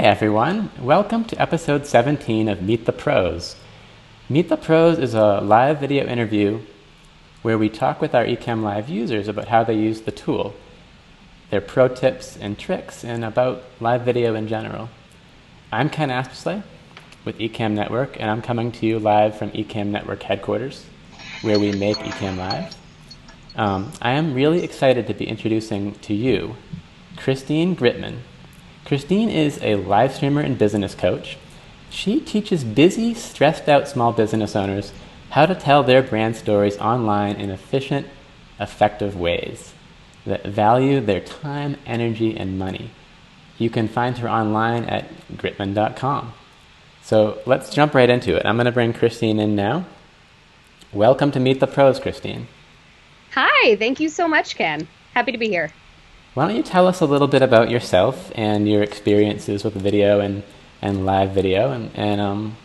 everyone. Welcome to episode 17 of Meet the Pros. Meet the Pros is a live video interview where we talk with our Ecamm Live users about how they use the tool, their pro tips and tricks, and about live video in general. I'm Ken Aspley with Ecamm Network, and I'm coming to you live from Ecamm Network headquarters, where we make Ecamm Live. I am really excited to be introducing to you Christine Gritmon. Christine is a live streamer and business coach. She teaches busy, stressed-out small business owners how to tell their brand stories online in efficient, effective ways that value their time, energy, and money. You can find her online at gritmon.com. So let's jump right into it. I'm going to bring Christine in now. Welcome to Meet the Pros, Christine. Hi, thank you so much, Ken. Happy to be here. Why don't you tell us a little bit about yourself and your experiences with video and live video, and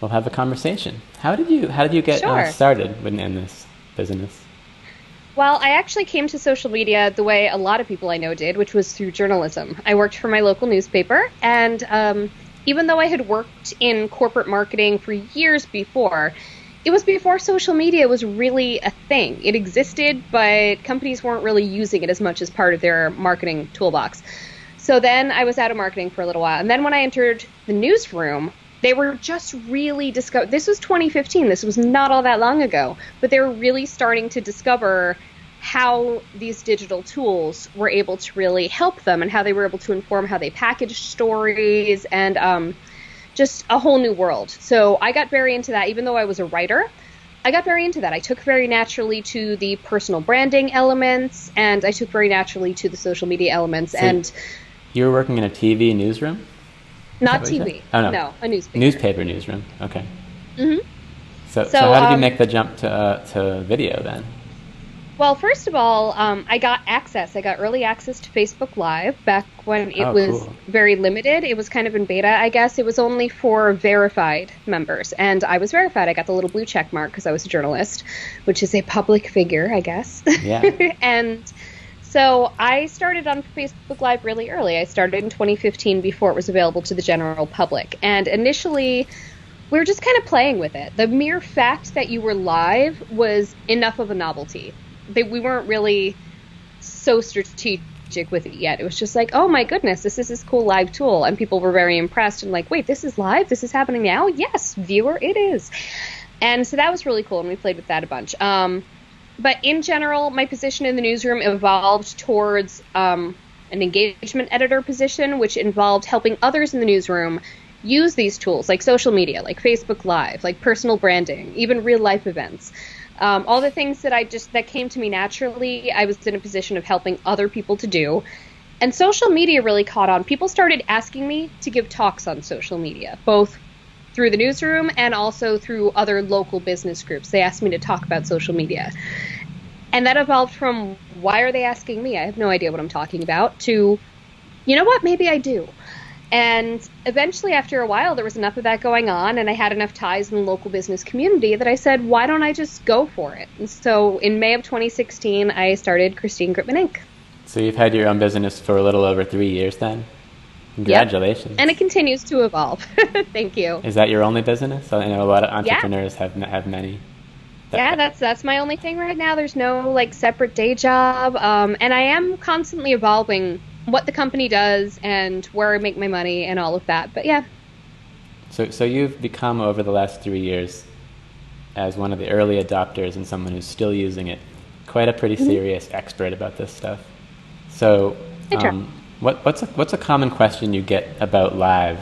we'll have a conversation. How did you get started in this business? Well, I actually came to social media the way a lot of people I know did, which was through journalism. I worked for my local newspaper, and even though I had worked in corporate marketing for years before, it was before social media was really a thing. It existed, but companies weren't really using it as much as part of their marketing toolbox. So then I was out of marketing for a little while. And then when I entered the newsroom, they were just really this was 2015. This was not all that long ago. But they were really starting to discover how these digital tools were able to really help them and how they were able to inform how they packaged stories and just a whole new world. So I got very into that. Even though I was a writer, I got very into that. I took very naturally to the personal branding elements, and I took very naturally to the social media elements. So and you were working in a TV newsroom? Not TV. Oh, no, a newspaper. Newspaper newsroom. Okay. Mm-hmm. So how did you make the jump to video then? Well, first of all, I got access. I got early access to Facebook Live back when it was very limited. It was kind of in beta, I guess. It was only for verified members, and I was verified. I got the little blue check mark because I was a journalist, which is a public figure, I guess. Yeah. And so I started on Facebook Live really early. I started in 2015 before it was available to the general public. And initially, we were just kind of playing with it. The mere fact that you were live was enough of a novelty. We weren't really so strategic with it yet. It was just like, oh my goodness, this is this cool live tool. And people were very impressed and like, wait, this is live? This is happening now? Yes, viewer, it is. And so that was really cool, and we played with that a bunch. But in general, my position in the newsroom evolved towards an engagement editor position, which involved helping others in the newsroom use these tools like social media, like Facebook Live, like personal branding, even real life events. All the things that came to me naturally, I was in a position of helping other people to do. And social media really caught on. People started asking me to give talks on social media, both through the newsroom and also through other local business groups. They asked me to talk about social media. And that evolved from, why are they asking me? I have no idea what I'm talking about, to, you know what, maybe I do. And eventually, after a while, there was enough of that going on, and I had enough ties in the local business community that I said, why don't I just go for it? And so in May of 2016, I started Christine Gritmon, Inc. So you've had your own business for a little over 3 years then? Congratulations. Yep. And it continues to evolve. Thank you. Is that your only business? I know a lot of entrepreneurs have many. That's my only thing right now. There's no separate day job, and I am constantly evolving what the company does and where I make my money and all of that. But yeah. So you've become, over the last 3 years, as one of the early adopters and someone who's still using it, quite a pretty serious expert about this stuff. So what's a common question you get about live,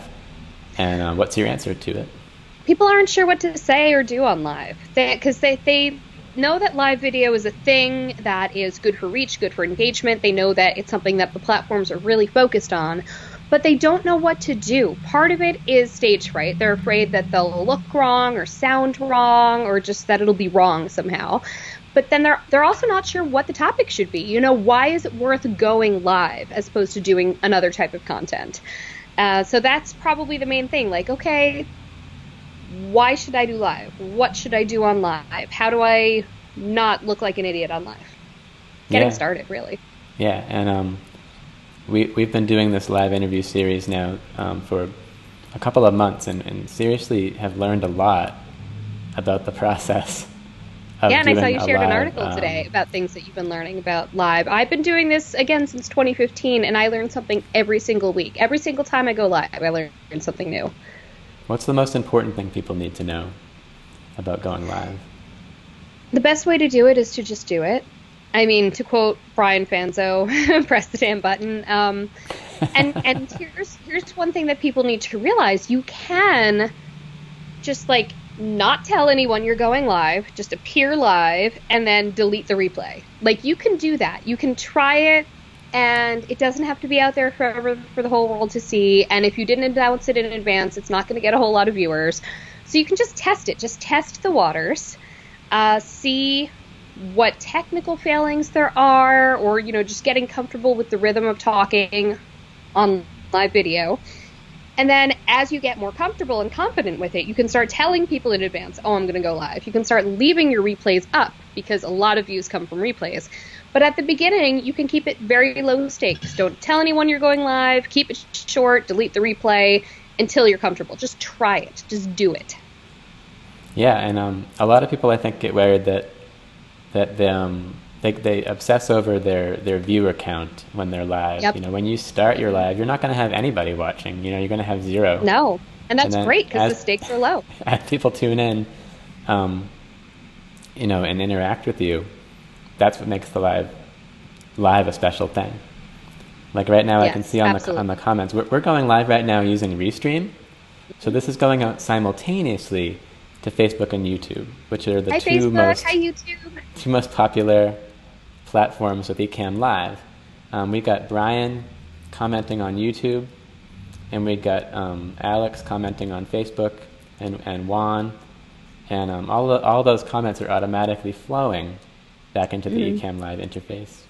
and what's your answer to it? People aren't sure what to say or do on live because they know that live video is a thing that is good for reach, good for engagement. They know that it's something that the platforms are really focused on, but they don't know what to do. Part of it is stage fright. They're afraid that they'll look wrong or sound wrong or just that it'll be wrong somehow. But then they're also not sure what the topic should be. You know, why is it worth going live as opposed to doing another type of content? So that's probably the main thing. Like, okay, why should I do live? What should I do on live? How do I not look like an idiot on live? Getting started, really. Yeah, and we've been doing this live interview series now for a couple of months, and seriously have learned a lot about the process of Yeah, and I doing saw you a shared an live. article today about things that you've been learning about live. I've been doing this again since 2015, and I learn something every single week. Every single time I go live, I learn something new. What's the most important thing people need to know about going live? The best way to do it is to just do it. I mean, to quote Brian Fanzo, press the damn button. And here's one thing that people need to realize: you can just like not tell anyone you're going live, just appear live, and then delete the replay. Like, you can do that. You can try it, and it doesn't have to be out there forever for the whole world to see. And if you didn't announce it in advance, it's not going to get a whole lot of viewers. So you can just test it. Just test the waters. See what technical failings there are, or, just getting comfortable with the rhythm of talking on live video. And then as you get more comfortable and confident with it, you can start telling people in advance, oh, I'm going to go live. You can start leaving your replays up, because a lot of views come from replays. But at the beginning, you can keep it very low stakes. Don't tell anyone you're going live. Keep it short. Delete the replay until you're comfortable. Just try it. Just do it. Yeah, and a lot of people, I think, get worried that they obsess over their viewer count when they're live. Yep. When you start your live, you're not going to have anybody watching. You're going to have zero. No, and that's great, because the stakes are low. As people tune in, and interact with you, that's what makes the live a special thing. Like right now, yes, I can see on the comments, we're going live right now using Restream, so this is going out simultaneously to Facebook and YouTube, which are the two most popular platforms with Ecamm Live. We got Brian commenting on YouTube, and we got Alex commenting on Facebook, and Juan, and all those comments are automatically flowing back into the Ecamm Live interface,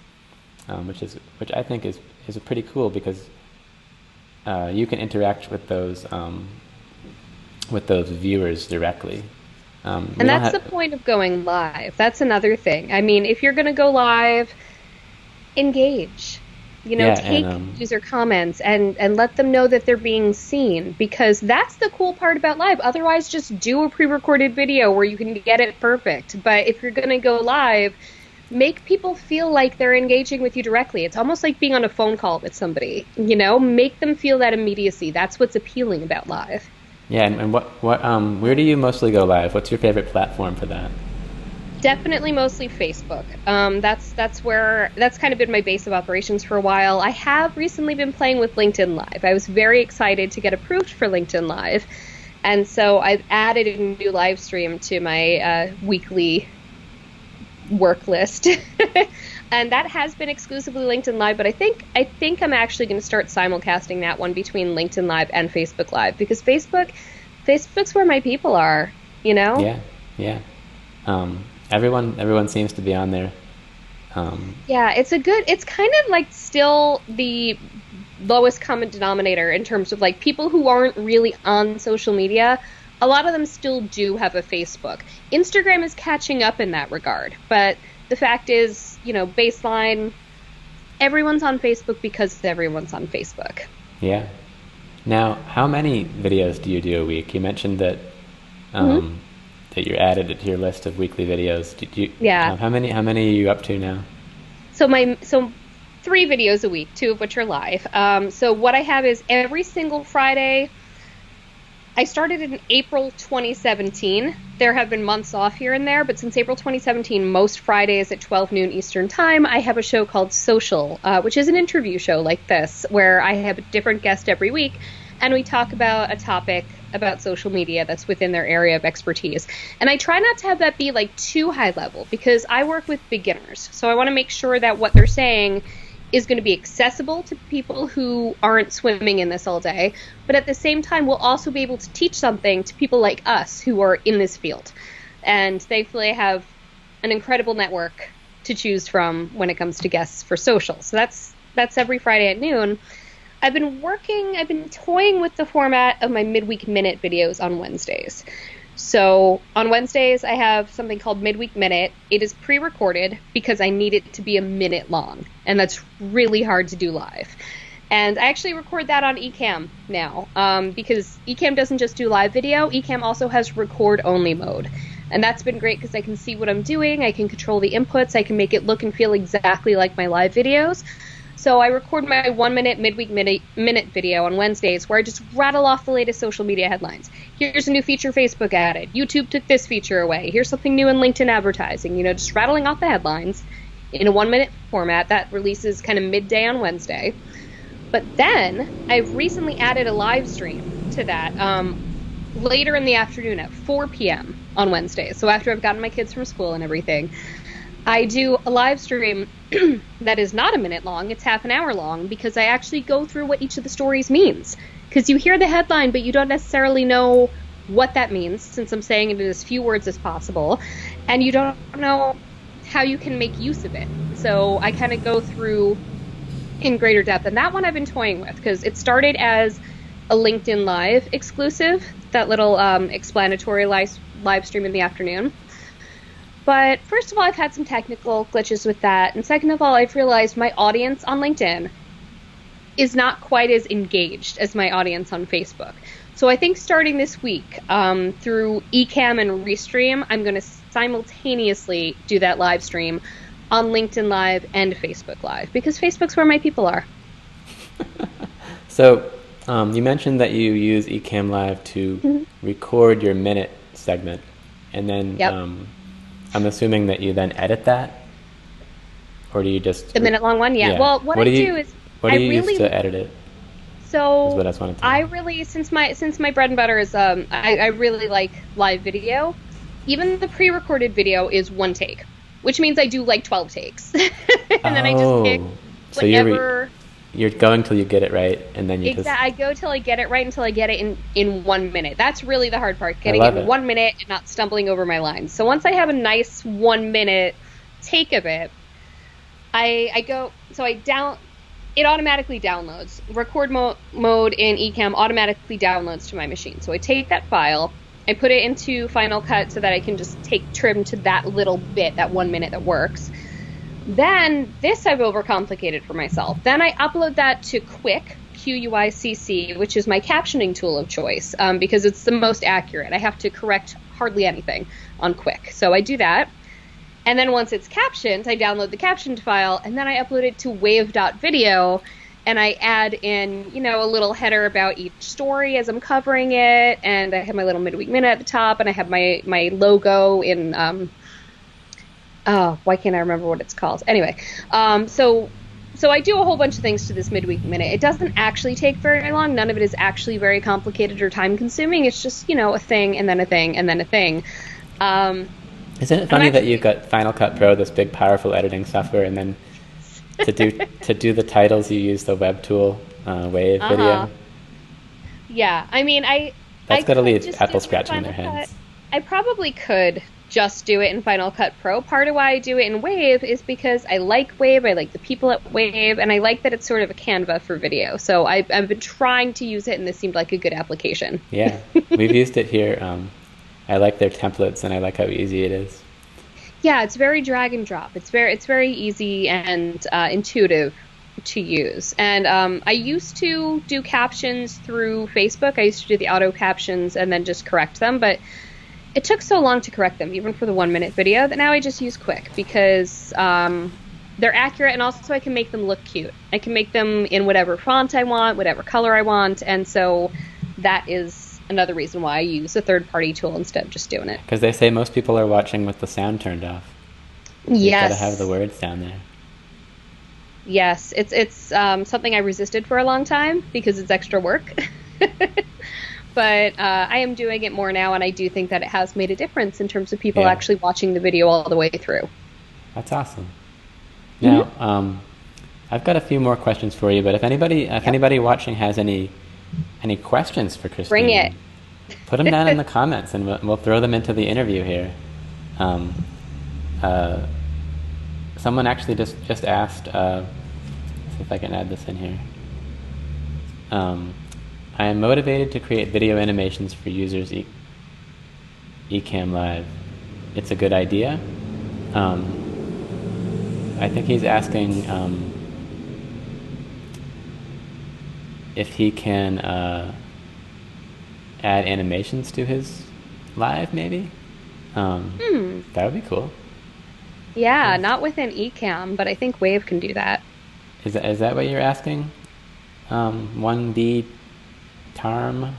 which I think is pretty cool, because you can interact with those viewers directly. And that's the point of going live. That's another thing. I mean, if you're going to go live, engage. Take user comments and let them know that they're being seen, because that's the cool part about live. Otherwise, just do a pre-recorded video where you can get it perfect. But if you're going to go live, make people feel like they're engaging with you directly. It's almost like being on a phone call with somebody. Make them feel that immediacy. That's what's appealing about live. Yeah, and where do you mostly go live? What's your favorite platform for that? Definitely mostly Facebook. That's kind of been my base of operations for a while. I have recently been playing with LinkedIn Live. I was very excited to get approved for LinkedIn Live, and so I've added a new live stream to my weekly work list. And that has been exclusively LinkedIn Live, but I think I'm actually going to start simulcasting that one between LinkedIn Live and Facebook Live, because Facebook's where my people are, Yeah. Everyone seems to be on there. Yeah, it's kind of like still the lowest common denominator in terms of like people who aren't really on social media. A lot of them still do have a Facebook. Instagram is catching up in that regard, but the fact is, baseline, everyone's on Facebook because everyone's on Facebook. Yeah. Now, how many videos do you do a week? You mentioned that that you added it to your list of weekly videos. Yeah. How many are you up to now? So 3 videos a week, 2 of which are live. So what I have is every single Friday. I started in April 2017. There have been months off here and there, but since April 2017, most Fridays at 12 noon Eastern Time, I have a show called Social, which is an interview show like this, where I have a different guest every week, and we talk about a topic about social media that's within their area of expertise. And I try not to have that be like too high level, because I work with beginners, so I want to make sure that what they're saying is going to be accessible to people who aren't swimming in this all day, but at the same time, we'll also be able to teach something to people like us who are in this field. And thankfully, I have an incredible network to choose from when it comes to guests for Social. So that's every Friday at noon. I've been toying with the format of my midweek minute videos on Wednesdays. So on Wednesdays, I have something called Midweek Minute. It is pre-recorded because I need it to be a minute long, and that's really hard to do live. And I actually record that on Ecamm now, because Ecamm doesn't just do live video. Ecamm also has record only mode. And that's been great because I can see what I'm doing, I can control the inputs, I can make it look and feel exactly like my live videos. So I record my 1 minute midweek minute video on Wednesdays where I just rattle off the latest social media headlines. Here's a new feature Facebook added. YouTube took this feature away. Here's something new in LinkedIn advertising. Just rattling off the headlines in a 1 minute format that releases kind of midday on Wednesday. But then I've recently added a live stream to that later in the afternoon at 4 p.m. on Wednesdays. So after I've gotten my kids from school and everything, I do a live stream that is not a minute long, it's half an hour long, because I actually go through what each of the stories means. Because you hear the headline, but you don't necessarily know what that means, since I'm saying it in as few words as possible, and you don't know how you can make use of it. So I kind of go through in greater depth, and that one I've been toying with, because it started as a LinkedIn Live exclusive, that little explanatory live stream in the afternoon. But first of all, I've had some technical glitches with that. And second of all, I've realized my audience on LinkedIn is not quite as engaged as my audience on Facebook. So I think starting this week, through Ecamm and Restream, I'm going to simultaneously do that live stream on LinkedIn Live and Facebook Live, because Facebook's where my people are. So you mentioned that you use Ecamm Live to record your minute segment, and then I'm assuming that you then edit that, or do you just... The minute-long one? Yeah. Well, what I do is... What do you use to edit it? So, is what I just wanted to know. I really, since my bread and butter is, I really like live video. Even the pre-recorded video is one take, which means I do like 12 takes. And then I just pick whatever... So you're going till you get it right, and then you I go till I get it right until I get it in 1 minute. That's really the hard part, getting it in 1 minute and not stumbling over my lines. So once I have a nice 1 minute take of it, it automatically downloads. Record mode in Ecamm automatically downloads to my machine. So I take that file, I put it into Final Cut so that I can just trim to that little bit, that 1 minute that works. Then, this I've overcomplicated for myself. Then I upload that to Quick, Q-U-I-C-C, which is my captioning tool of choice, because it's the most accurate. I have to correct hardly anything on Quick. So I do that. And then once it's captioned, I download the captioned file, and then I upload it to wave.video, and I add in, a little header about each story as I'm covering it, and I have my little midweek minute at the top, and I have my logo in... why can't I remember what it's called? Anyway, so I do a whole bunch of things to this midweek minute. It doesn't actually take very long. None of it is actually very complicated or time consuming. It's just, a thing and then a thing and then a thing. Isn't it funny that you've got Final Cut Pro, this big powerful editing software, and then to do the titles you use the web tool, Wave video? Yeah, I mean, that's got to leave Apple scratching their heads. I probably could just do it in Final Cut Pro. Part of why I do it in Wave is because I like Wave, I like the people at Wave, and I like that it's sort of a Canva for video. So I've been trying to use it, and this seemed like a good application. Yeah, we've used it here. I like their templates, and I like how easy it is. Yeah, it's very drag and drop. It's very easy and intuitive to use. And I used to do captions through Facebook. I used to do the auto captions and then just correct them, but it took so long to correct them, even for the 1 minute video, that now I just use Quick, because they're accurate, and also I can make them look cute. I can make them in whatever font I want, whatever color I want, and so that is another reason why I use a third-party tool instead of just doing it. Because they say most people are watching with the sound turned off. Yes. You've got to have the words down there. Yes, it's something I resisted for a long time because it's extra work. But I am doing it more now, and I do think that it has made a difference in terms of people actually watching the video all the way through. That's awesome. Now, I've got a few more questions for you, but if anybody watching has any questions for Christine, bring it. Put them down in the comments, and we'll throw them into the interview here. Someone actually just asked. Let's see if I can add this in here. I am motivated to create video animations for users Ecamm Live. It's a good idea. I think he's asking if he can add animations to his live, maybe. That would be cool. Yeah, not within Ecamm, but I think Wave can do that. Is that what you're asking? 1D Tarm?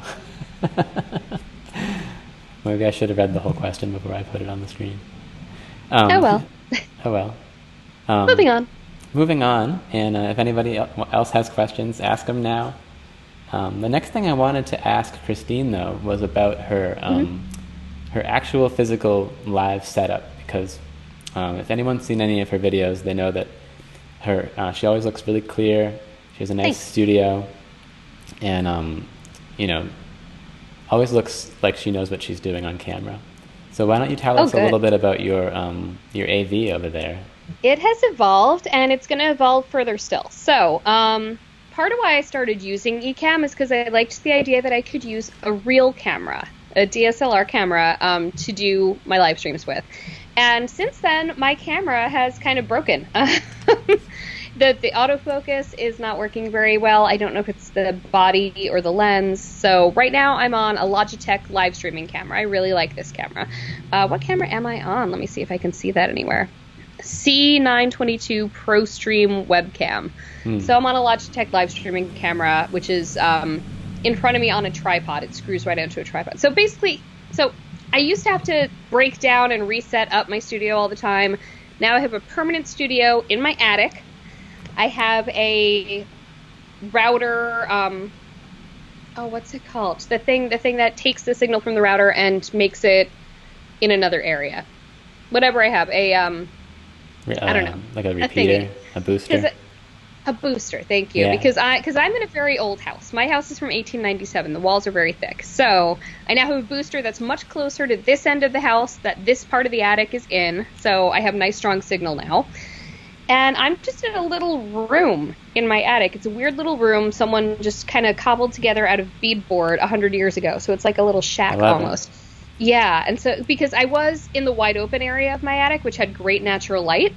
Maybe I should have read the whole question before I put it on the screen. Oh well. Oh well. Moving on. Moving on, and if anybody else has questions, ask them now. The next thing I wanted to ask Christine, though, was about her her actual physical live setup, because if anyone's seen any of her videos, they know that she always looks really clear. She has a nice studio, and always looks like she knows what she's doing on camera. So why don't you tell us a little bit about your AV over there? It has evolved, and it's going to evolve further still. So, part of why I started using Ecamm is because I liked the idea that I could use a real camera, a DSLR camera, to do my live streams with. And since then, my camera has kind of broken. The autofocus is not working very well. I don't know if it's the body or the lens. So right now I'm on a Logitech live streaming camera. I really like this camera. What camera am I on? Let me see if I can see that anywhere. C922 ProStream webcam. So I'm on a Logitech live streaming camera, which is in front of me on a tripod. It screws right onto a tripod. So basically, I used to have to break down and reset up my studio all the time. Now I have a permanent studio in my attic. I have a router, what's it called? The thing that takes the signal from the router and makes it in another area. Whatever I have, I don't know. Like a repeater, a booster? A booster, thank you. Yeah. Because I'm in a very old house. My house is from 1897. The walls are very thick. So I now have a booster that's much closer to this end of the house that this part of the attic is in. So I have nice, strong signal now. And I'm just in a little room in my attic. It's a weird little room someone just kind of cobbled together out of beadboard 100 years ago. So it's like a little shack almost. Yeah, and so because I was in the wide open area of my attic, which had great natural light.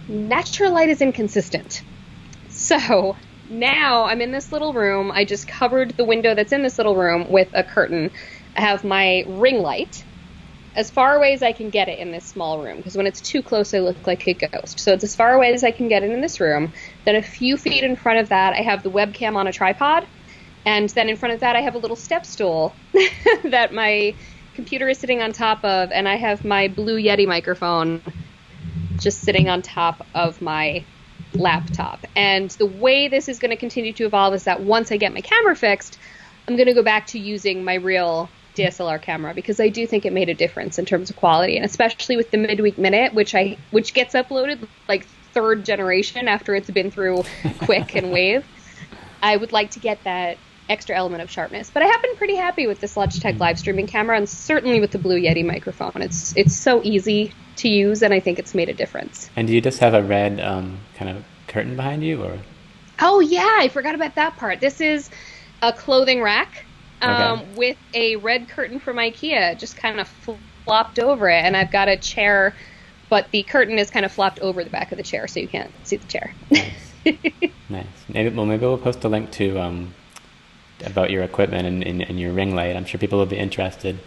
Natural light is inconsistent. So now I'm in this little room. I just covered the window that's in this little room with a curtain. I have my ring light as far away as I can get it in this small room, because when it's too close, I look like a ghost. So it's as far away as I can get it in this room. Then a few feet in front of that, I have the webcam on a tripod. And then in front of that, I have a little step stool that my computer is sitting on top of, and I have my Blue Yeti microphone just sitting on top of my laptop. And the way this is going to continue to evolve is that once I get my camera fixed, I'm going to go back to using my real DSLR camera, because I do think it made a difference in terms of quality, and especially with the midweek minute, which gets uploaded like third generation after it's been through Quick and Wave. I would like to get that extra element of sharpness, but I have been pretty happy with this Logitech live streaming camera, and certainly with the Blue Yeti microphone. It's so easy to use, and I think it's made a difference. And do you just have a red kind of curtain behind you, or? Oh yeah, I forgot about that part. This is a clothing rack. With a red curtain from IKEA just kind of flopped over it, and I've got a chair, but the curtain is kind of flopped over the back of the chair, so you can't see the chair. Nice. Maybe we'll post a link to about your equipment and your ring light. I'm sure people will be interested.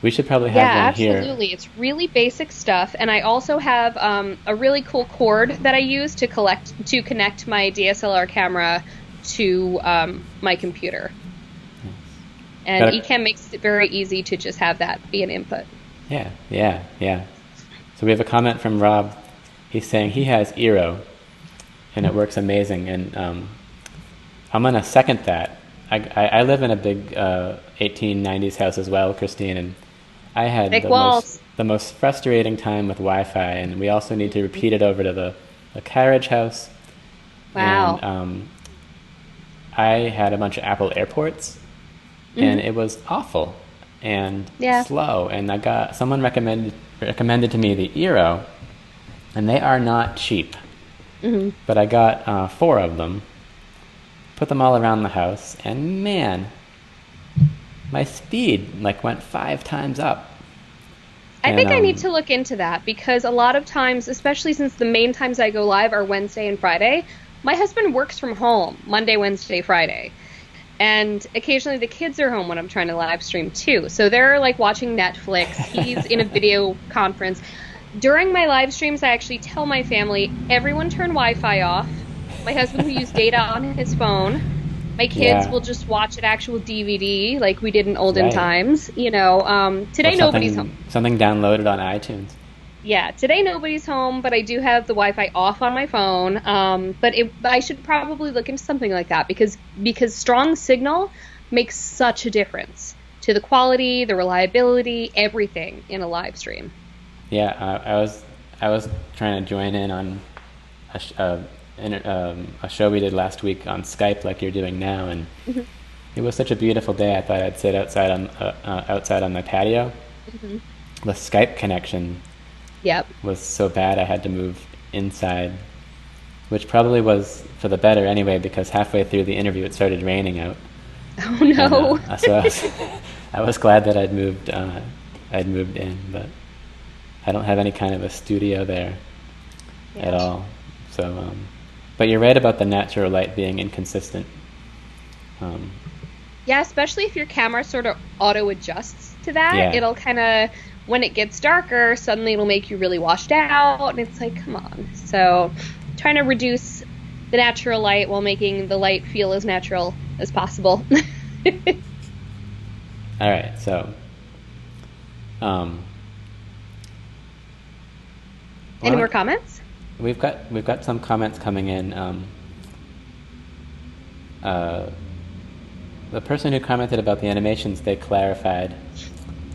We should probably have one here. Yeah, absolutely. It's really basic stuff, and I also have a really cool cord that I use to connect my DSLR camera to my computer. And Ecamm makes it very easy to just have that be an input. Yeah. So we have a comment from Rob. He's saying he has Eero, and it works amazing. And I'm going to second that. I live in a big 1890s house as well, Christine, and I had the most frustrating time with Wi-Fi, and we also need to repeat it over to the carriage house. Wow. And I had a bunch of Apple AirPorts. And it was awful and slow. And someone recommended to me the Eero, and they are not cheap. But I got 4 of them, put them all around the house, and man, my speed went 5 times up. I think I need to look into that, because a lot of times, especially since the main times I go live are Wednesday and Friday, my husband works from home Monday, Wednesday, Friday. And occasionally the kids are home when I'm trying to live stream too. So they're like watching Netflix. He's in a video conference. During my live streams, I actually tell my family, everyone turn Wi-Fi off. My husband will use data on his phone. My kids will just watch an actual DVD like we did in olden times. You know, today nobody's home. Something downloaded on iTunes. Yeah, today nobody's home, but I do have the Wi-Fi off on my phone. But I should probably look into something like that because strong signal makes such a difference to the quality, the reliability, everything in a live stream. Yeah, I was trying to join in on a show we did last week on Skype, like you're doing now, and it was such a beautiful day. I thought I'd sit outside on my patio. The Skype connection was so bad I had to move inside, which probably was for the better anyway, because halfway through the interview it started raining out. Oh no! And, so I was glad that I'd moved in, but I don't have any kind of a studio there at all. So, but you're right about the natural light being inconsistent. Yeah, especially if your camera sort of auto adjusts to that. It'll kind of, when it gets darker, suddenly it'll make you really washed out, and it's like, come on. So trying to reduce the natural light while making the light feel as natural as possible. All right, so any more comments? We've got some comments coming in. The person who commented about the animations, they clarified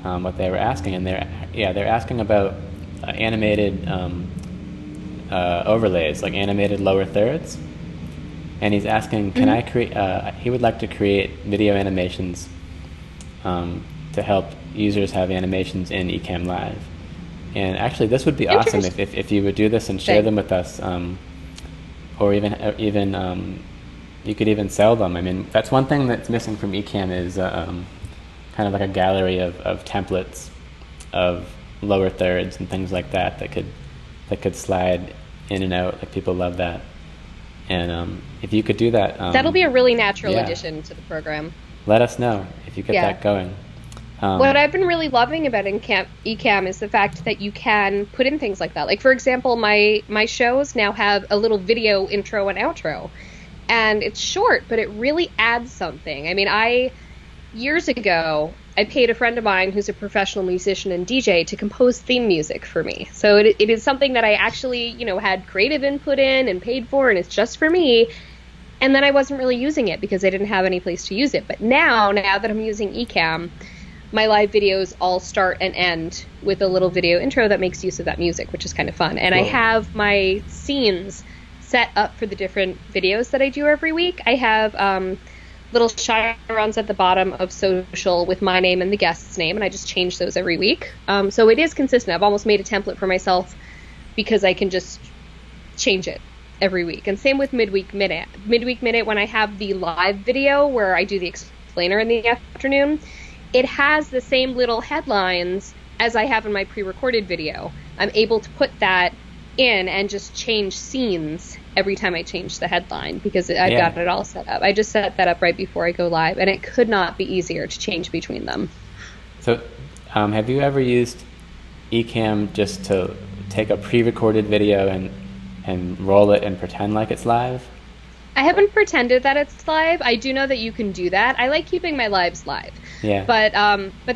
what they were asking, and they're asking about animated overlays, like animated lower thirds. And he's asking, can I create? He would like to create video animations to help users have animations in Ecamm Live. And actually, this would be awesome if you would do this and share them with us, or even you could even sell them. I mean, that's one thing that's missing from Ecamm is kind of like a gallery of templates of lower thirds and things like that could slide in and out. Like, people love that. And if you could do that, that'll be a really natural addition to the program. Let us know if you get that going. What I've been really loving about Ecamm is the fact that you can put in things like that. Like, for example, my shows now have a little video intro and outro. And it's short, but it really adds something. I mean, years ago, I paid a friend of mine who's a professional musician and DJ to compose theme music for me. So it is something that I actually, had creative input in and paid for, and it's just for me. And then I wasn't really using it because I didn't have any place to use it. But now that I'm using Ecamm, my live videos all start and end with a little video intro that makes use of that music, which is kind of fun. And I have my scenes set up for the different videos that I do every week. I have little chyrons at the bottom of social with my name and the guest's name, and I just change those every week. So it is consistent. I've almost made a template for myself because I can just change it every week. And same with Midweek Minute. Midweek Minute, when I have the live video where I do the explainer in the afternoon, it has the same little headlines as I have in my pre-recorded video. I'm able to put that in and just change scenes every time I change the headline because I've got it all set up. I just set that up right before I go live, and it could not be easier to change between them. So have you ever used Ecamm just to take a pre-recorded video and roll it and pretend like it's live? I haven't pretended that it's live. I do know that you can do that. I like keeping my lives live. Yeah. But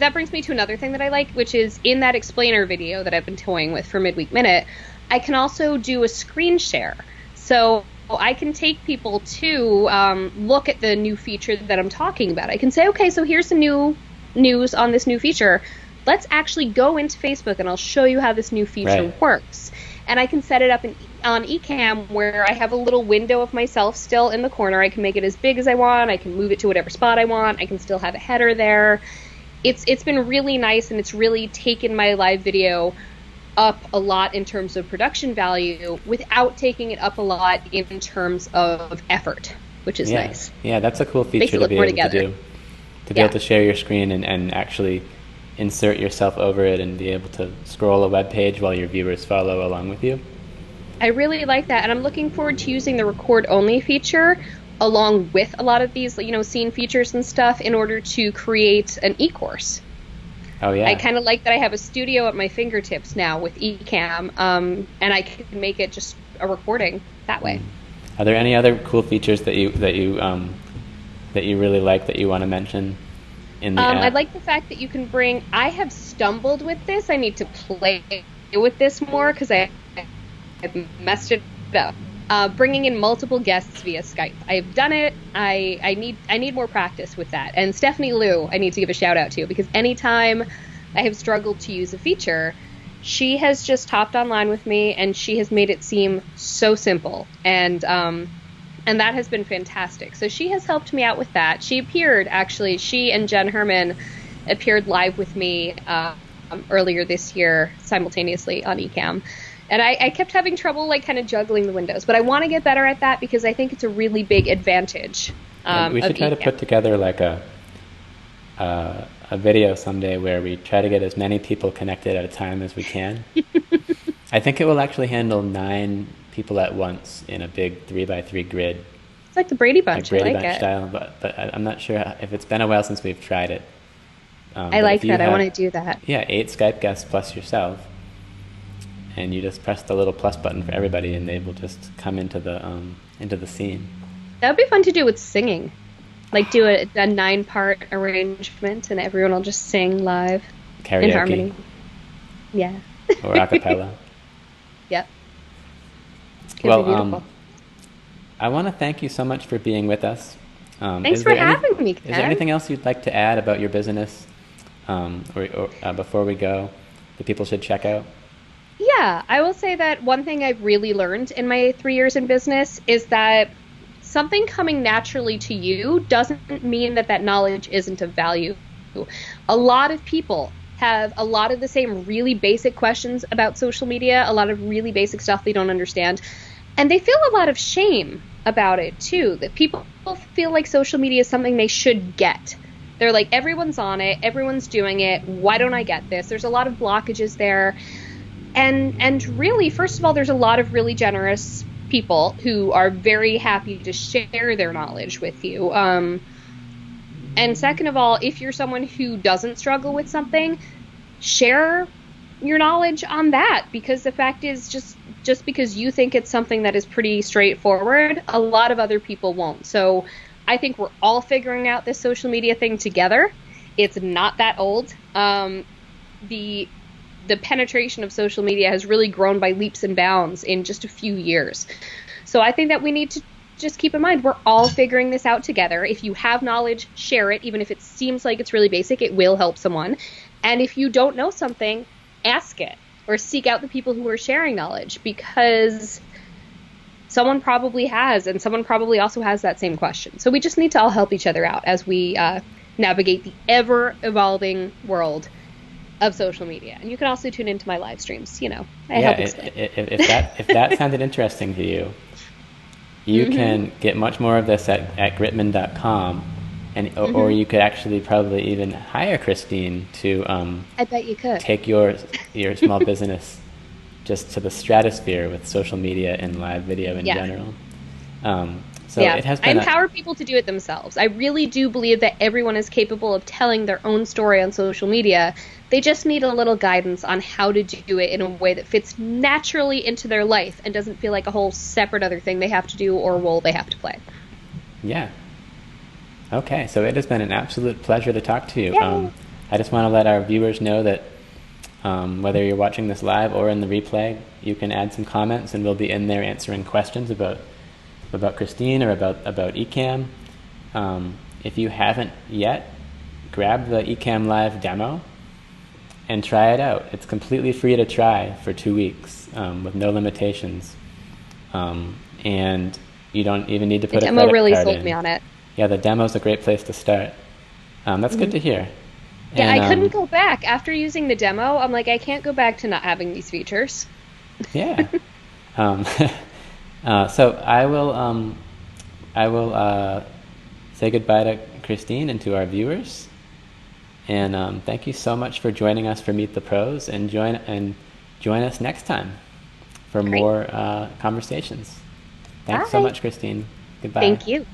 that brings me to another thing that I like, which is in that explainer video that I've been toying with for Midweek Minute, I can also do a screen share. So I can take people to look at the new feature that I'm talking about. I can say, okay, so here's the new news on this new feature. Let's actually go into Facebook and I'll show you how this new feature works. And I can set it up on Ecamm where I have a little window of myself still in the corner. I can make it as big as I want. I can move it to whatever spot I want. I can still have a header there. It's been really nice, and it's really taken my live video up a lot in terms of production value without taking it up a lot in terms of effort, which is nice. Yeah, that's a cool feature to be able to do. To be able to share your screen and actually insert yourself over it and be able to scroll a web page while your viewers follow along with you. I really like that, and I'm looking forward to using the record only feature along with a lot of these, scene features and stuff in order to create an e-course. Oh I yeah. kind of like that I have a studio at my fingertips now with Ecamm, and I can make it just a recording that way. Are there any other cool features that you really like that you want to mention in the I app? like the fact that you can bring. I have stumbled with this. I need to play with this more because I've messed it up. Bringing in multiple guests via Skype. I've done it. I need more practice with that. And Stephanie Liu, I need to give a shout out to, because anytime I have struggled to use a feature, she has just hopped online with me and she has made it seem so simple. And that has been fantastic. So she has helped me out with that. She and Jen Herman appeared live with me earlier this year simultaneously on Ecamm. And I kept having trouble kind of juggling the windows. But I want to get better at that because I think it's a really big advantage. We should try to put together a video someday where we try to get as many people connected at a time as we can. I think it will actually handle 9 people at once in a big 3x3 grid. It's like the Brady Bunch. Like Brady I like Bunch it. style, but I'm not sure if it's been a while since we've tried it. I like that. I want to do that. Yeah, 8 Skype guests plus yourself, and you just press the little plus button for everybody, and they will just come into the scene. That would be fun to do with singing. Like do a 9-part arrangement, and everyone will just sing live Karaoke. in harmony. Yeah. Or a cappella. Yep. Could Well, be beautiful. I want to thank you so much for being with us. Thanks for having me, Ken. Is there anything else you'd like to add about your business, or before we go, that people should check out? Yeah, I will say that one thing I've really learned in my 3 years in business is that something coming naturally to you doesn't mean that knowledge isn't of value. A lot of people have a lot of the same really basic questions about social media, a lot of really basic stuff they don't understand, and they feel a lot of shame about it too, that people feel like social media is something they should get. They're like, everyone's on it, everyone's doing it, why don't I get this? There's a lot of blockages there. And really, first of all, there's a lot of really generous people who are very happy to share their knowledge with you. And second of all, if you're someone who doesn't struggle with something, share your knowledge on that, because the fact is, just because you think it's something that is pretty straightforward, a lot of other people won't. So I think we're all figuring out this social media thing together. It's not that old. The penetration of social media has really grown by leaps and bounds in just a few years. So I think that we need to just keep in mind we're all figuring this out together. If you have knowledge, share it. Even if it seems like it's really basic, it will help someone. And if you don't know something, ask it or seek out the people who are sharing knowledge, because someone probably has, and someone probably also has that same question. So we just need to all help each other out as we navigate the ever-evolving world of social media. And you can also tune into my live streams. I help explain. If that sounded interesting to you, you can get much more of this at Gritmon.com, or you could actually probably even hire Christine to I bet you could take your small business just to the stratosphere with social media and live video in general. It has been I empower people to do it themselves. I really do believe that everyone is capable of telling their own story on social media. They just need a little guidance on how to do it in a way that fits naturally into their life and doesn't feel like a whole separate other thing they have to do or role they have to play. Yeah. Okay, so it has been an absolute pleasure to talk to you. I just want to let our viewers know that whether you're watching this live or in the replay, you can add some comments, and we'll be in there answering questions about Christine or about Ecamm. If you haven't yet, grab the Ecamm Live demo and try it out. It's completely free to try for 2 weeks with no limitations. And you don't even need to put a credit card in. The demo really sold me on it. Yeah, the demo's a great place to start. That's good to hear. Yeah, I couldn't go back. After using the demo, I'm like, I can't go back to not having these features. Yeah. So I will say goodbye to Christine and to our viewers. And thank you so much for joining us for Meet the Pros, and join us next time for more conversations. Thanks so much, Christine. Goodbye. Thank you.